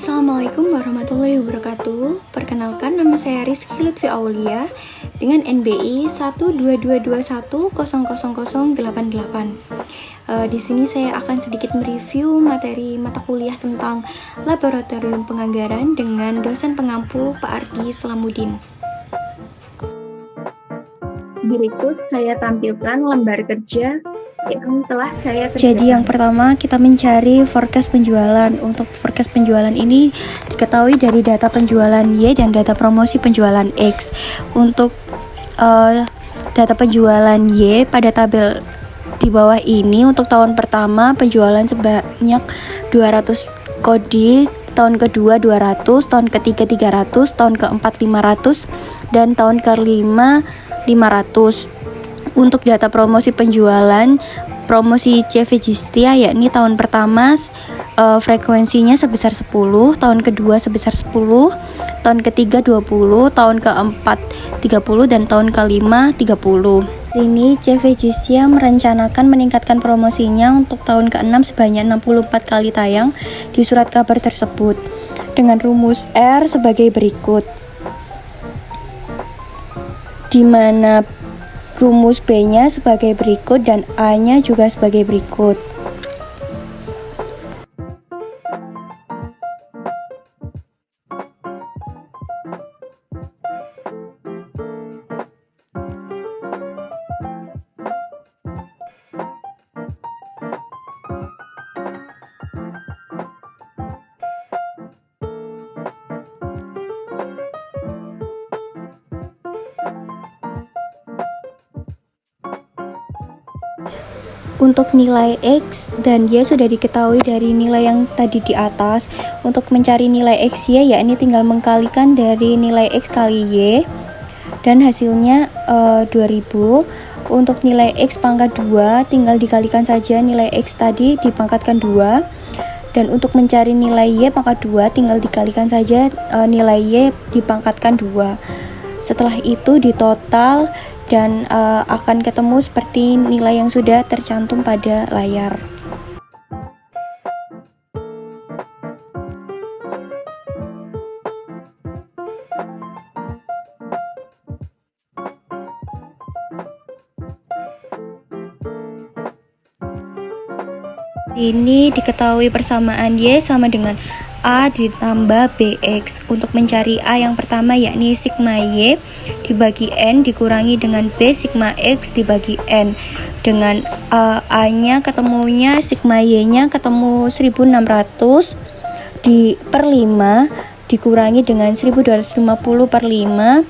Assalamualaikum warahmatullahi wabarakatuh. Perkenalkan, nama saya Rizky Lutfi Aulia dengan NBI 12221000088. Di sini saya akan sedikit mereview materi mata kuliah tentang laboratorium penganggaran dengan dosen pengampu Pak Ardi Selamuddin. Berikut saya tampilkan lembar kerja yang telah saya kerjakan. Jadi yang pertama kita mencari forecast penjualan. Untuk forecast penjualan ini diketahui dari data penjualan Y dan data promosi penjualan X. Untuk data penjualan Y pada tabel di bawah ini, untuk tahun pertama penjualan sebanyak 200 kodi, tahun kedua 200, tahun ketiga 300, tahun keempat 500, dan tahun kelima 500. Untuk data promosi penjualan promosi CV Jistia, yakni tahun pertama frekuensinya sebesar 10, tahun kedua sebesar 10, tahun ketiga 20, tahun keempat 30, dan tahun kelima 30. Ini CV Jistia merencanakan meningkatkan promosinya untuk tahun ke-6 sebanyak 64 kali tayang di surat kabar tersebut dengan rumus R sebagai berikut, di mana rumus B-nya sebagai berikut dan A-nya juga sebagai berikut. Untuk nilai X dan Y sudah diketahui dari nilai yang tadi di atas. Untuk mencari nilai X Y, yakni tinggal mengkalikan dari nilai X kali Y dan hasilnya 2000. Untuk nilai X pangkat 2 tinggal dikalikan saja nilai X tadi dipangkatkan 2. Dan untuk mencari nilai Y pangkat 2 tinggal dikalikan saja nilai Y dipangkatkan 2. Setelah itu ditotal dan akan ketemu seperti nilai yang sudah tercantum pada layar. Ini diketahui persamaan Y sama dengan A ditambah BX. Untuk mencari A yang pertama, yakni sigma Y dibagi N dikurangi dengan B sigma X dibagi N. Dengan A-nya ketemunya sigma Y-nya ketemu 1600 per 5 dikurangi dengan 1250 per 5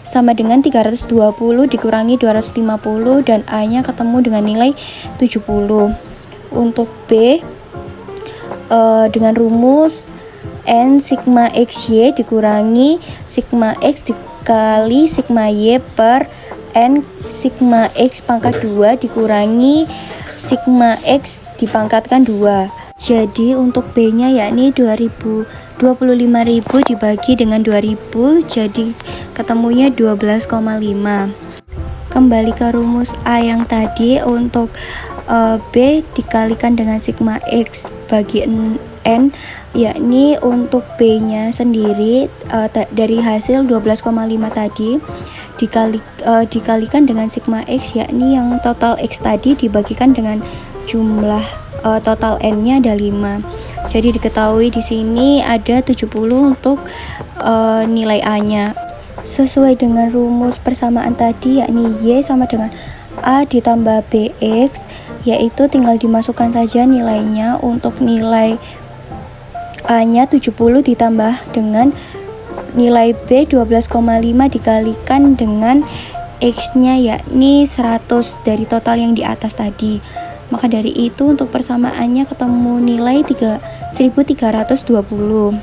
sama dengan 320 dikurangi 250, dan A-nya ketemu dengan nilai 70. Untuk B dengan rumus N sigma XY dikurangi sigma X dikali sigma Y per N sigma X pangkat 2 dikurangi sigma X dipangkatkan 2. Jadi untuk B nya yakni 25.000 dibagi dengan 2000, jadi ketemunya 12,5. Kembali ke rumus A yang tadi, untuk B dikalikan dengan sigma X bagi N, yakni untuk B-nya sendiri dari hasil 12,5 tadi dikalikan dengan sigma X, yakni yang total X tadi dibagikan dengan jumlah total N-nya ada 5. Jadi diketahui di sini ada 70 untuk nilai A-nya. Sesuai dengan rumus persamaan tadi, yakni Y sama dengan A ditambah BX, yaitu tinggal dimasukkan saja nilainya. Untuk nilai A-nya 70 ditambah dengan nilai B 12,5 dikalikan dengan X-nya yakni 100 dari total yang di atas tadi. Maka dari itu untuk persamaannya ketemu nilai 1320.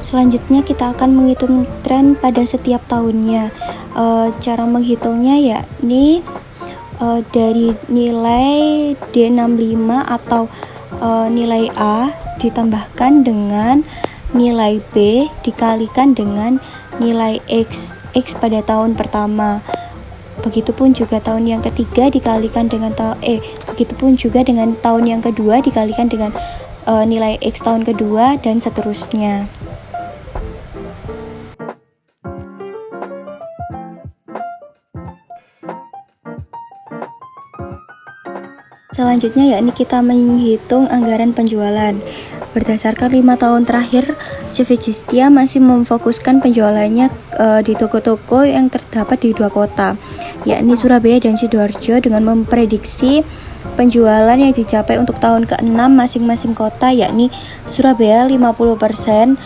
Selanjutnya kita akan menghitung tren pada setiap tahunnya. Cara menghitungnya yakni dari nilai D65 atau nilai A ditambahkan dengan nilai B dikalikan dengan nilai X pada tahun pertama. Begitupun juga tahun yang ketiga dikalikan dengan begitupun juga dengan tahun yang kedua dikalikan dengan nilai X tahun kedua dan seterusnya. Selanjutnya yakni kita menghitung anggaran penjualan. Berdasarkan 5 tahun terakhir, Civicestia masih memfokuskan penjualannya di toko-toko yang terdapat di 2 kota, yakni Surabaya dan Sidoarjo, dengan memprediksi penjualan yang dicapai untuk tahun ke-6 masing-masing kota, yakni Surabaya 50%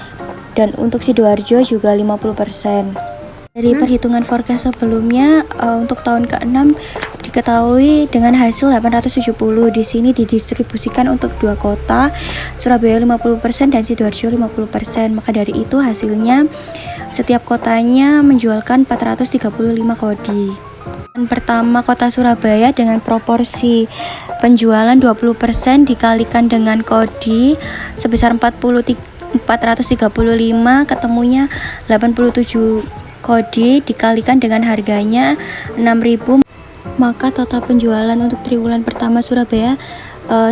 dan untuk Sidoarjo juga 50%. Dari perhitungan forecast sebelumnya, untuk tahun ke-6 diketahui dengan hasil 870. Di sini didistribusikan untuk 2 kota, Surabaya 50% dan Sidoarjo 50%. Maka dari itu hasilnya setiap kotanya menjualkan 435 kodi. Dan pertama kota Surabaya dengan proporsi penjualan 20% dikalikan dengan kodi sebesar 435, ketemunya 87 kode dikalikan dengan harganya 6.000, maka total penjualan untuk triwulan pertama Surabaya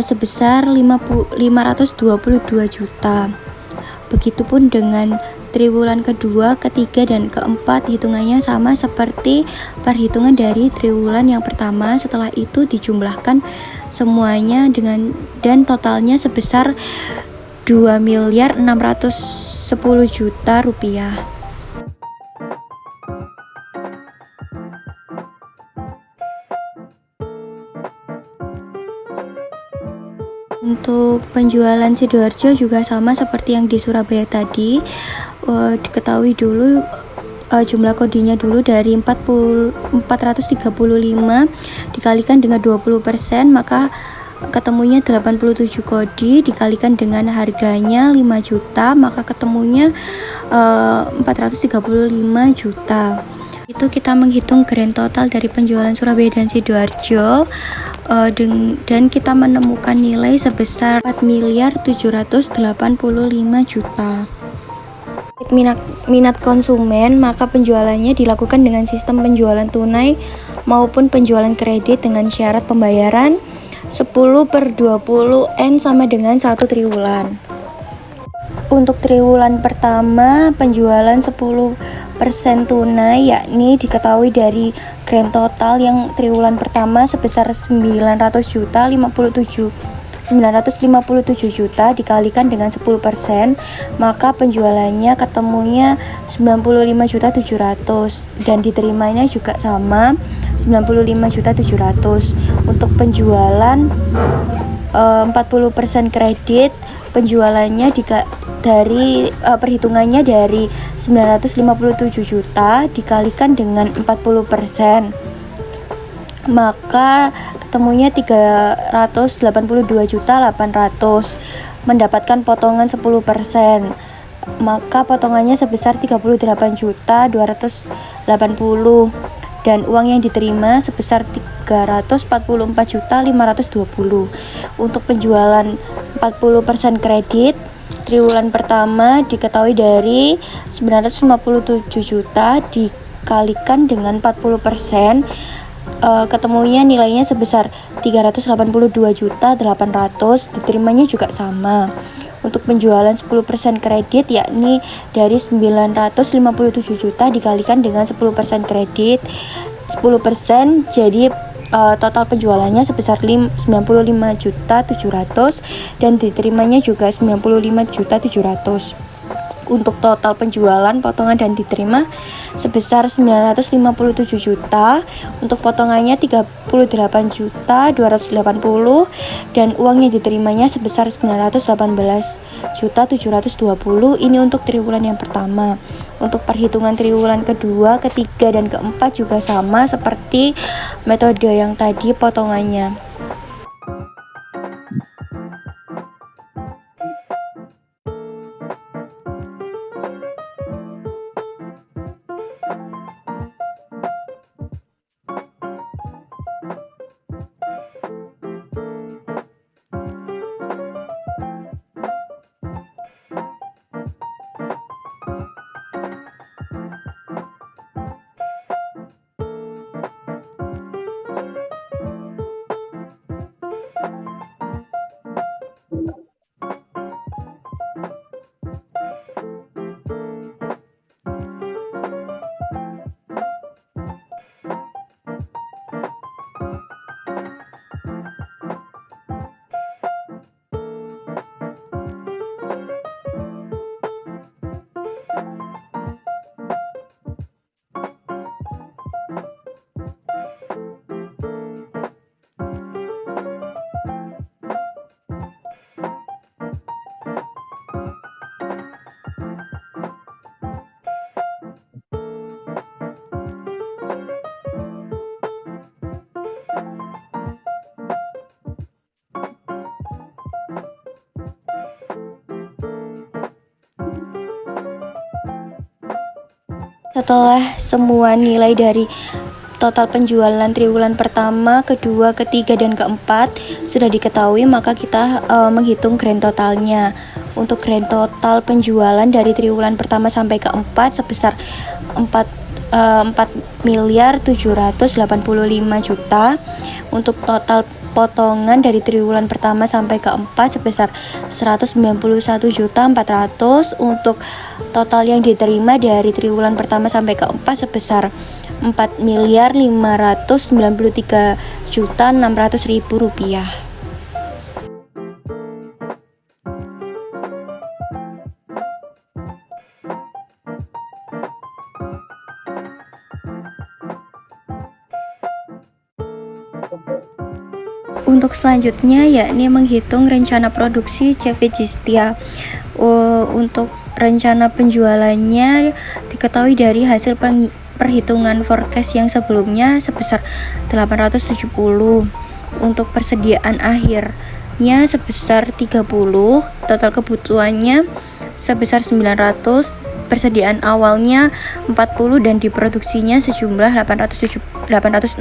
sebesar 522 juta. Begitupun dengan triwulan kedua, ketiga, dan keempat, hitungannya sama seperti perhitungan dari triwulan yang pertama. Setelah itu dijumlahkan semuanya dan totalnya sebesar 2.610 juta rupiah. Untuk penjualan Sidoarjo juga sama seperti yang di Surabaya tadi. Diketahui dulu jumlah kodinya dulu dari 435 dikalikan dengan 20%, maka ketemunya 87 kodi dikalikan dengan harganya 5 juta, maka ketemunya 435 juta. Itu kita menghitung grand total dari penjualan Surabaya dan Sidoarjo, dan kita menemukan nilai sebesar 4.785 juta. Minat konsumen, maka penjualannya dilakukan dengan sistem penjualan tunai maupun penjualan kredit dengan syarat pembayaran 10/20 sama dengan 1 triwulan. Untuk triwulan pertama penjualan 10% tunai, yakni diketahui dari grand total yang triwulan pertama sebesar 957 juta dikalikan dengan 10%, maka penjualannya ketemunya 95.700 dan diterimanya juga sama 95.700. Untuk penjualan 40% kredit, penjualannya dari perhitungannya dari 957 juta dikalikan dengan 40%, maka ketemunya 382.800, mendapatkan potongan 10%, maka potongannya sebesar 38.280 dan uang yang diterima sebesar 344.520. Untuk penjualan 40% kredit triwulan pertama diketahui dari 957 juta dikalikan dengan 40%, ketemunya nilainya sebesar 382.800, diterimanya juga sama. Untuk penjualan 10% kredit, yakni dari 957 juta dikalikan dengan 10% kredit 10%, jadi total penjualannya sebesar 95.700 dan diterimanya juga 95.700. Untuk total penjualan, potongan dan diterima sebesar 957 juta, untuk potongannya 38.280 dan uang yang diterimanya sebesar 918.720. Ini untuk triwulan yang pertama. Untuk perhitungan triwulan kedua, ketiga, dan keempat juga sama seperti metode yang tadi potongannya. Setelah semua nilai dari total penjualan triwulan pertama, kedua, ketiga, dan keempat sudah diketahui, maka kita menghitung grand totalnya. Untuk grand total penjualan dari triwulan pertama sampai keempat sebesar 4.785.000.000. Untuk total potongan dari triwulan pertama sampai keempat sebesar 191.400.000. Untuk total yang diterima dari triwulan pertama sampai keempat sebesar 4.593.600.000 rupiah. Untuk selanjutnya yakni menghitung rencana produksi CV Jistia. Untuk rencana penjualannya diketahui dari hasil perhitungan forecast yang sebelumnya sebesar 870. Untuk persediaan akhirnya sebesar 30, total kebutuhannya sebesar 900, persediaan awalnya 40 dan diproduksinya sejumlah 860.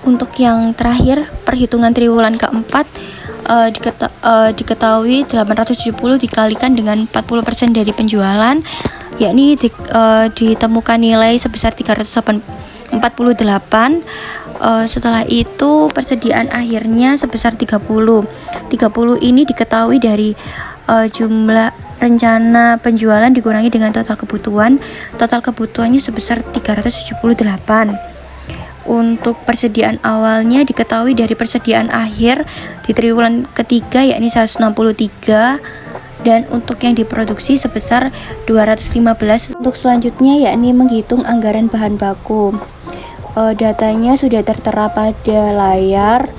Untuk yang terakhir, perhitungan triwulan keempat diketahui 870 dikalikan dengan 40% dari penjualan, yakni ditemukan nilai sebesar 348. Setelah itu persediaan akhirnya sebesar 30 ini diketahui dari jumlah rencana penjualan dikurangi dengan total kebutuhannya sebesar 378. Untuk persediaan awalnya diketahui dari persediaan akhir di triwulan ketiga yakni 163, dan untuk yang diproduksi sebesar 215. Untuk selanjutnya yakni menghitung anggaran bahan baku. Datanya sudah tertera pada layar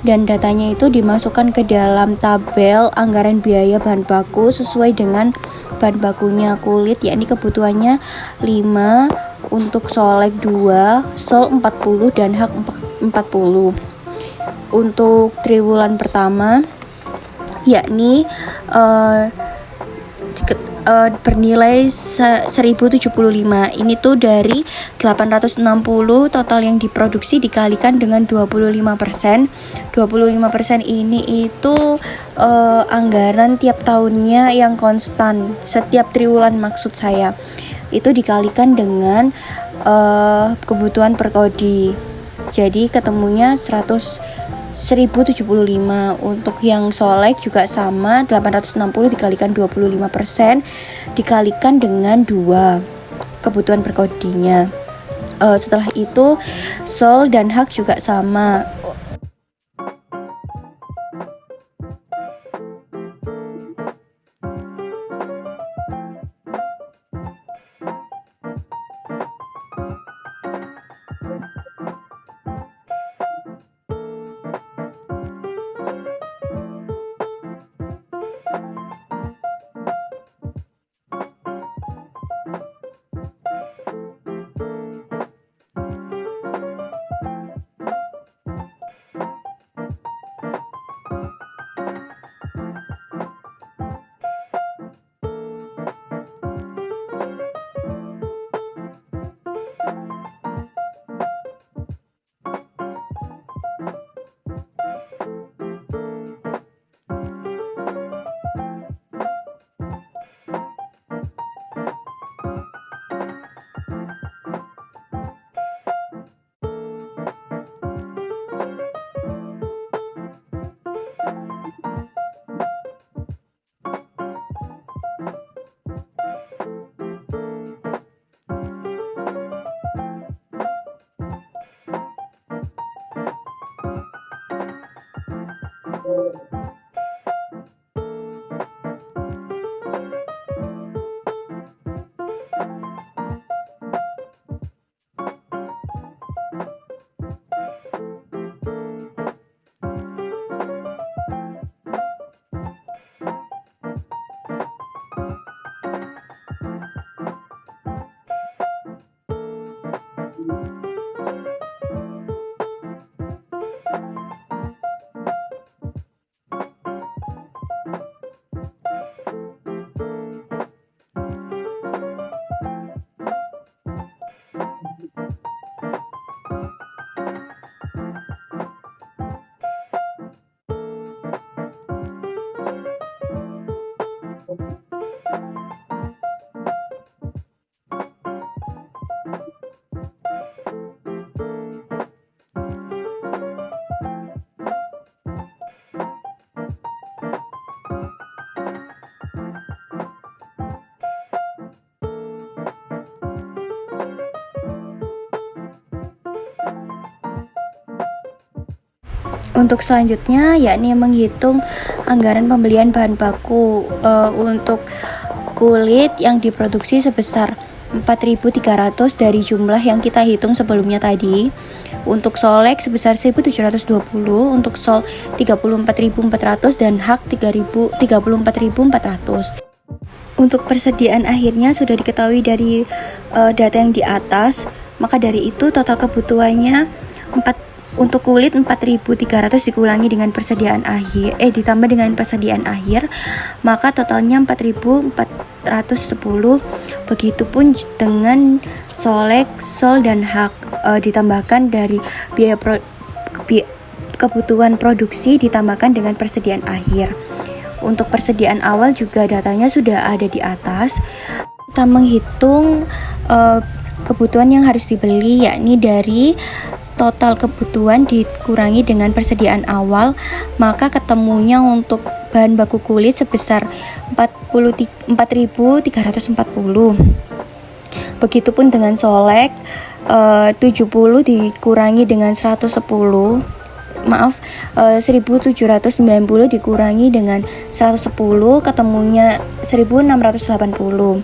dan datanya itu dimasukkan ke dalam tabel anggaran biaya bahan baku sesuai dengan bahan bakunya. Kulit yakni kebutuhannya 5, untuk solek 2, sol 40 dan hak 40. Untuk triwulan pertama yakni bernilai 1075. Ini tuh dari 860 total yang diproduksi dikalikan dengan 25%. 25% ini itu anggaran tiap tahunnya yang konstan, setiap triwulan maksud saya. Itu dikalikan dengan kebutuhan per kodi. Jadi ketemunya 100 1075. Untuk yang Solek juga sama, 860 dikalikan 25% dikalikan dengan 2 kebutuhan berkodinya. Setelah itu Sol dan Hak juga sama. Untuk selanjutnya yakni menghitung anggaran pembelian bahan baku. Untuk kulit yang diproduksi sebesar 4.300 dari jumlah yang kita hitung sebelumnya tadi. Untuk Solek sebesar 1.720, untuk Sol 34.400 dan Hak 34.400. Untuk persediaan akhirnya sudah diketahui dari data yang di atas, maka dari itu total kebutuhannya untuk kulit 4.300 dikurangi dengan persediaan akhir ditambah dengan persediaan akhir, maka totalnya 4.410. Begitupun dengan Solek, Sol dan Hak ditambahkan dari biaya kebutuhan produksi ditambahkan dengan persediaan akhir. Untuk persediaan awal juga datanya sudah ada di atas. Kita menghitung kebutuhan yang harus dibeli, yakni dari total kebutuhan dikurangi dengan persediaan awal, maka ketemunya untuk bahan baku kulit sebesar 4.340. Begitupun dengan Solek, 70 dikurangi dengan 170. 1.790 dikurangi dengan 110, ketemunya 1.680.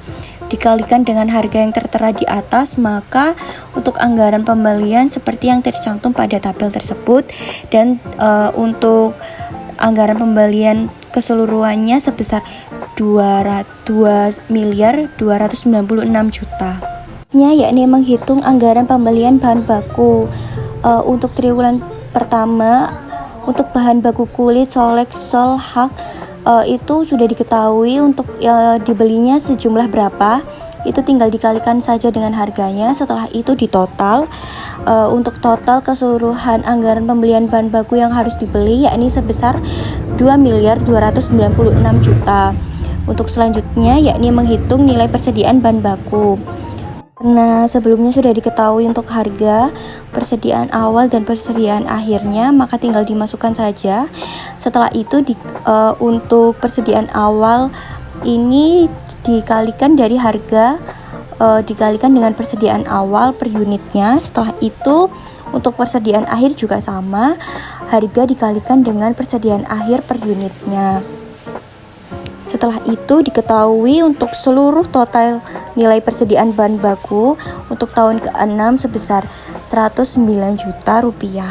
Dikalikan dengan harga yang tertera di atas, maka untuk anggaran pembelian seperti yang tercantum pada tabel tersebut, dan untuk anggaran pembelian keseluruhannya sebesar 2.296.000.000. Yakni menghitung anggaran pembelian bahan baku. Untuk triwulan pertama, untuk bahan baku kulit Solek, Sol, Hak itu sudah diketahui untuk dibelinya sejumlah berapa, itu tinggal dikalikan saja dengan harganya. Setelah itu ditotal. Untuk total keseluruhan anggaran pembelian bahan baku yang harus dibeli yakni sebesar 2.296.000.000. Untuk selanjutnya yakni menghitung nilai persediaan bahan baku. Nah, sebelumnya sudah diketahui untuk harga, persediaan awal dan persediaan akhirnya, maka tinggal dimasukkan saja. Setelah itu untuk persediaan awal ini dikalikan dari harga, dikalikan dengan persediaan awal per unitnya. Setelah itu untuk persediaan akhir juga sama, harga dikalikan dengan persediaan akhir per unitnya. Setelah itu diketahui untuk seluruh total nilai persediaan bahan baku untuk tahun ke-6 sebesar 109 juta rupiah.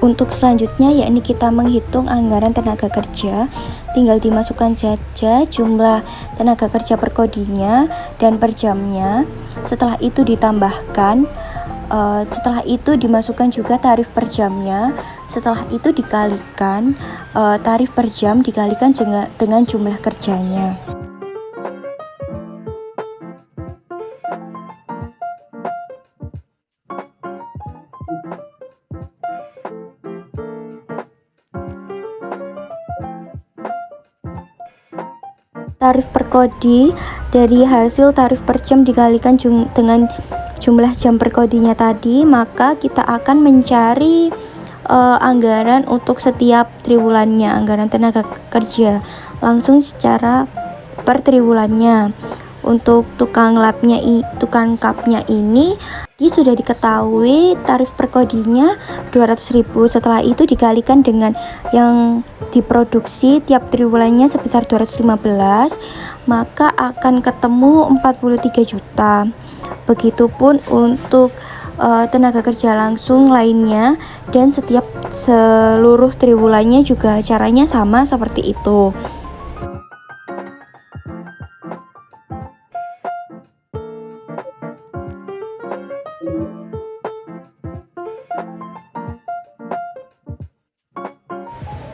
Untuk selanjutnya yakni kita menghitung anggaran tenaga kerja, tinggal dimasukkan saja jumlah tenaga kerja per kodinya dan per jamnya. Setelah itu ditambahkan, setelah itu dimasukkan juga tarif per jamnya. Setelah itu dikalikan tarif per jam dikalikan dengan jumlah kerjanya. Tarif per kodi dari hasil tarif per jam dikalikan dengan jumlah jam per kodinya tadi, maka kita akan mencari anggaran untuk setiap triwulannya, anggaran tenaga kerja langsung secara per triwulannya. Untuk tukang kapnya ini sudah diketahui tarif per kodinya 200.000. Setelah itu dikalikan dengan yang diproduksi tiap triwulannya sebesar 215, maka akan ketemu 43 juta. Begitupun untuk tenaga kerja langsung lainnya, dan setiap seluruh triwulannya juga caranya sama seperti itu.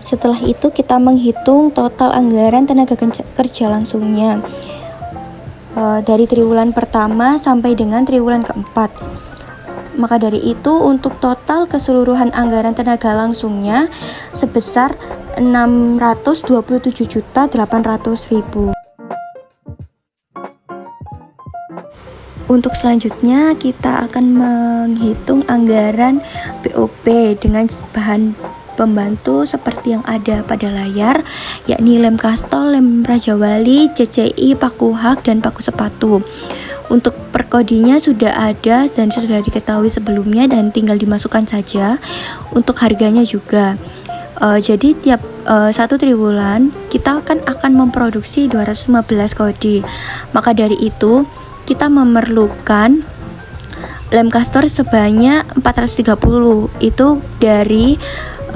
Setelah itu kita menghitung total anggaran tenaga kerja langsungnya dari triwulan pertama sampai dengan triwulan keempat. Maka dari itu untuk total keseluruhan anggaran tenaga langsungnya sebesar 627.800.000. Untuk selanjutnya kita akan menghitung anggaran BOP dengan bahan pembantu seperti yang ada pada layar, yakni lem kastol, lem Raja Wali, CCI, paku hak, dan paku sepatu. Untuk perkodinya sudah ada dan sudah diketahui sebelumnya dan tinggal dimasukkan saja. Untuk harganya juga. Jadi tiap satu triwulan kita akan memproduksi 215 kodi. Maka dari itu kita memerlukan lem kastor sebanyak 430. Itu dari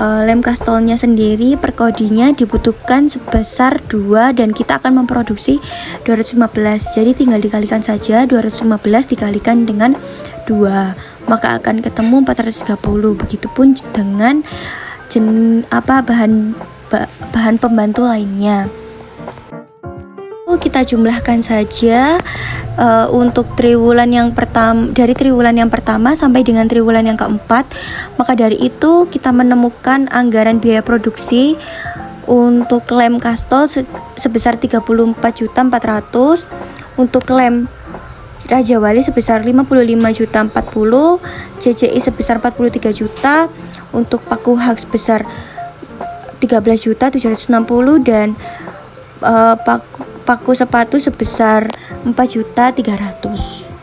lem kastolnya sendiri per kodinya dibutuhkan sebesar 2 dan kita akan memproduksi 215. Jadi tinggal dikalikan saja 215 dikalikan dengan 2, maka akan ketemu 430. Begitupun dengan bahan pembantu lainnya. Kita jumlahkan saja untuk triwulan yang pertama, dari triwulan yang pertama sampai dengan triwulan yang keempat. Maka dari itu kita menemukan anggaran biaya produksi untuk lem kastol sebesar 34.400.000, untuk lem Raja Wali sebesar 55.040.000, CCI sebesar 43 juta, untuk paku hak sebesar 13.760.000, dan paku sepatu sebesar 4.300.000.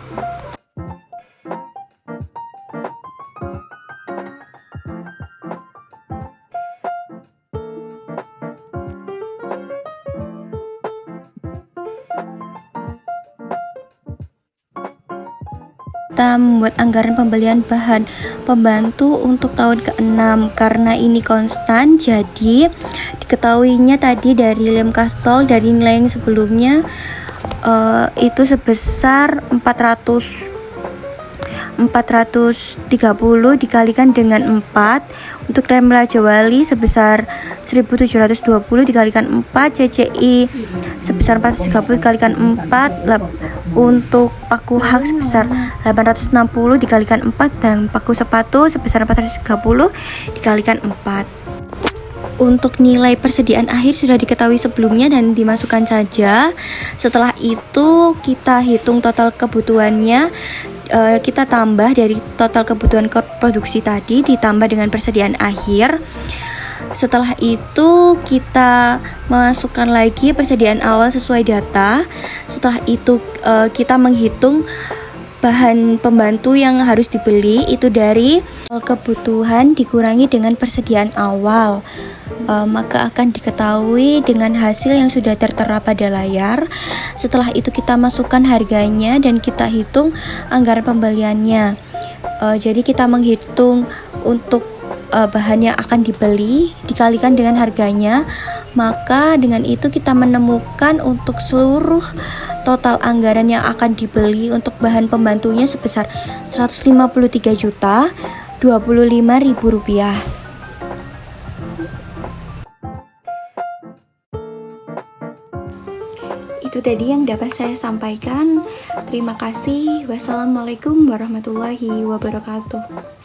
Kita membuat anggaran pembelian bahan pembantu untuk tahun ke-6 karena ini konstan, jadi diketahuinya tadi dari lem kastol dari nilai yang sebelumnya itu sebesar 430 dikalikan dengan 4. Untuk lem Raja Wali sebesar 1720 dikalikan 4, CCI sebesar 430 dikalikan 4, untuk paku hak sebesar 860 dikalikan 4, dan paku sepatu sebesar 430 dikalikan 4. Untuk nilai persediaan akhir sudah diketahui sebelumnya dan dimasukkan saja. Setelah itu kita hitung total kebutuhannya, kita tambah dari total kebutuhan produksi tadi ditambah dengan persediaan akhir. Setelah itu kita masukkan lagi persediaan awal sesuai data. Setelah itu kita menghitung bahan pembantu yang harus dibeli, itu dari kebutuhan dikurangi dengan persediaan awal. Maka akan diketahui dengan hasil yang sudah tertera pada layar. Setelah itu kita masukkan harganya dan kita hitung anggaran pembeliannya. Jadi kita menghitung untuk bahan yang akan dibeli dikalikan dengan harganya, maka dengan itu kita menemukan untuk seluruh total anggaran yang akan dibeli untuk bahan pembantunya sebesar Rp153.025.000. Itu tadi yang dapat saya sampaikan. Terima kasih. Wassalamualaikum warahmatullahi wabarakatuh.